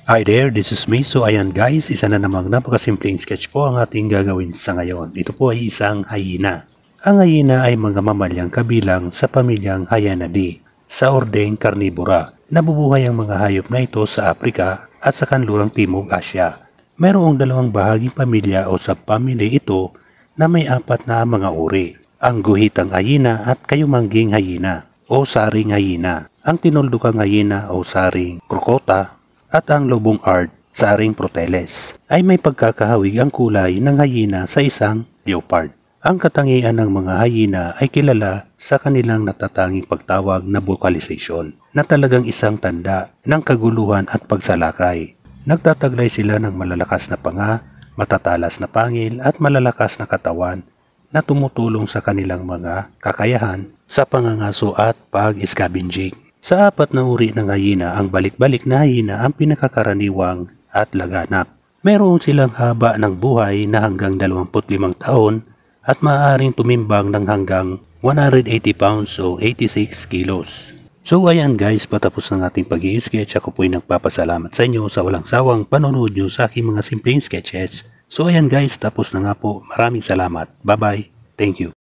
Hi there, this is me. So ayan guys, isa na namang napakasimpleng sketch po ang ating gagawin sa ngayon. Ito po ay isang hyena. Ang hyena ay mga mamalyang kabilang sa pamilyang Hyenidae sa ordeng Carnivora. Nabubuhay ang mga hayop na ito sa Africa at sa kanlurang Timog Asya. Mayroong dalawang bahaging pamilya o subpamilya ito na may apat na mga uri. Ang guhitang hyena at kayumangging hyena o saring hyena. Ang tinuldukang hyena o saring crocota at ang lobong art, saring proteles, ay may pagkakahawig ang kulay ng hyena sa isang leopard. Ang katangian ng mga hyena ay kilala sa kanilang natatanging pagtawag na vocalization, na talagang isang tanda ng kaguluhan at pagsalakay. Nagtataglay sila ng malalakas na panga, matatalas na pangil at malalakas na katawan na tumutulong sa kanilang mga kakayahan sa pangangaso at pag-scavenging. Sa apat na uri ng hyena, ang balik-balik na hyena ang pinakakaraniwang at laganap. Mayroon silang haba ng buhay na hanggang 25 taon at maaaring tumimbang ng hanggang 180 pounds o 86 kilos. So ayan guys, patapos ng ating pag-i-sketch. Ako po'y nagpapasalamat sa inyo sa walang sawang panonood nyo sa aking mga simpleng sketches. So ayan guys, tapos na nga po. Maraming salamat. Bye bye. Thank you.